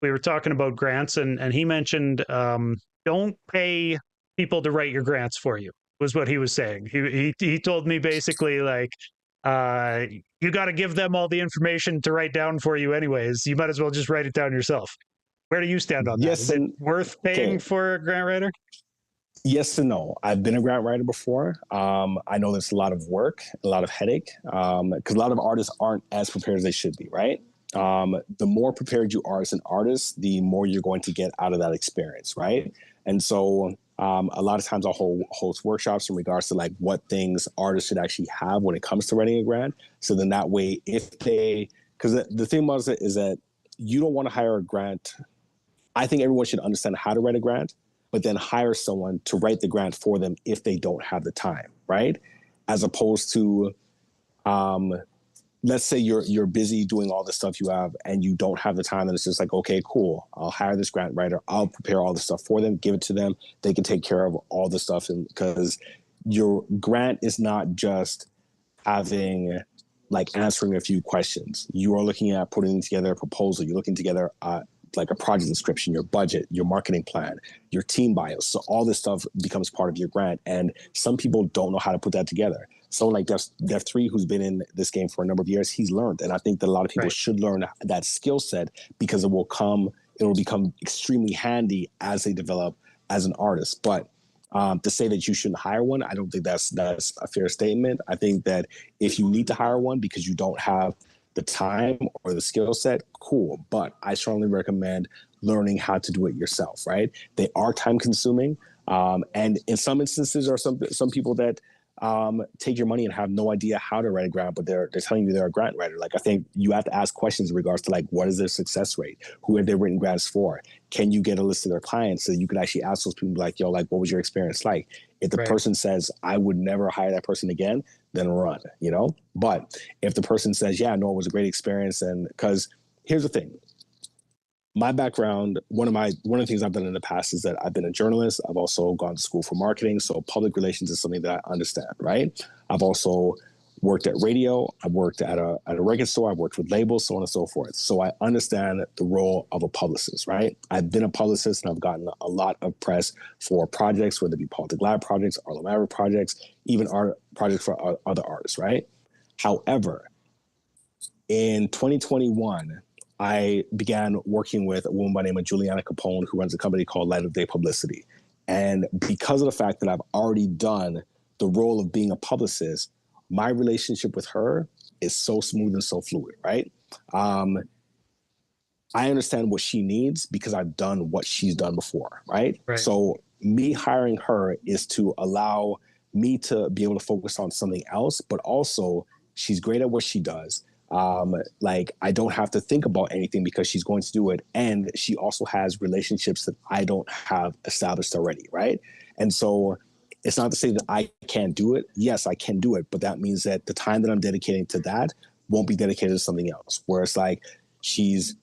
we were talking about grants, and he mentioned don't pay people to write your grants for you, was what he was saying. He told me basically like, uh, you got to give them all the information to write down for you anyways. You might as well just write it down yourself. Where do you stand on that? Yes, Is it and worth paying okay. for a grant writer? Yes and no. I've been a grant writer before. I know there's a lot of work, a lot of headache, because a lot of artists aren't as prepared as they should be, right? The more prepared you are as an artist, the more you're going to get out of that experience, right? And so a lot of times I'll host workshops in regards to like what things artists should actually have when it comes to writing a grant. So then that way, if they, because the thing about it is that you don't want to hire a grant. I think everyone should understand how to write a grant, but then hire someone to write the grant for them if they don't have the time, right? As opposed to, let's say you're busy doing all the stuff you have and you don't have the time, and it's just like, okay, cool, I'll hire this grant writer, I'll prepare all the stuff for them, give it to them, they can take care of all the stuff. And because your grant is not just having like answering a few questions, you are looking at putting together a proposal, you're looking together like a project description, your budget, your marketing plan, your team bios. So all this stuff becomes part of your grant. And some people don't know how to put that together. Someone like Dev3, who's been in this game for a number of years, he's learned. And I think that a lot of people Right. should learn that skill set because it will become extremely handy as they develop as an artist. But to say that you shouldn't hire one, I don't think that's a fair statement. I think that if you need to hire one because you don't have the time or the skill set, cool. But I strongly recommend learning how to do it yourself, right? They are time consuming. And in some instances, there are some people that take your money and have no idea how to write a grant, but they're telling you they're a grant writer. Like, I think you have to ask questions in regards to like, what is their success rate? Who have they written grants for? Can you get a list of their clients so you can actually ask those people like, yo, like, what was your experience like? If the person says, I would never hire that person again, then run, you know? But if the person says, yeah, no, it was a great experience. And because here's the thing, my background, one of the things I've done in the past is that I've been a journalist. I've also gone to school for marketing. So public relations is something that I understand, right? I've also worked at radio. I've worked at a record store. I've worked with labels, so on and so forth. So I understand the role of a publicist, right? I've been a publicist and I've gotten a lot of press for projects, whether it be Political Lab projects, Arlo Maverick projects, even art projects for other artists, right? However, in 2021, I began working with a woman by the name of Juliana Capone, who runs a company called Light of Day Publicity. And because of the fact that I've already done the role of being a publicist, my relationship with her is so smooth and so fluid, right? I understand what she needs because I've done what she's done before, right? So me hiring her is to allow me to be able to focus on something else, but also she's great at what she does. Like, I don't have to think about anything because she's going to do it. And she also has relationships that I don't have established already, right? And so it's not to say that I can't do it. Yes, I can do it, but that means that the time that I'm dedicating to that won't be dedicated to something else. Where it's like, she's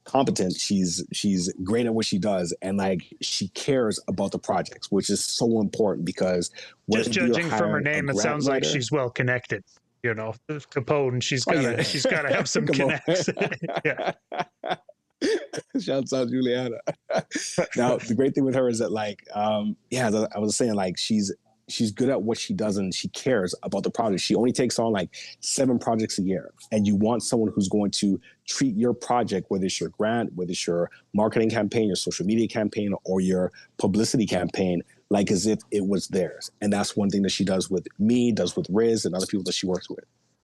competent, she's great at what she does, and like, she cares about the projects, which is so important because just judging from her name, it sounds like she's well connected. You know, Capone, she's got to have some connects. Yeah. Shouts out Juliana. Now, the great thing with her is that, like, as I was saying, like, she's good at what she does and she cares about the project. She only takes on like 7 projects a year. And you want someone who's going to treat your project, whether it's your grant, whether it's your marketing campaign, your social media campaign, or your publicity campaign, like as if it was theirs. And that's one thing that she does with me, does with Riz and other people that she works with.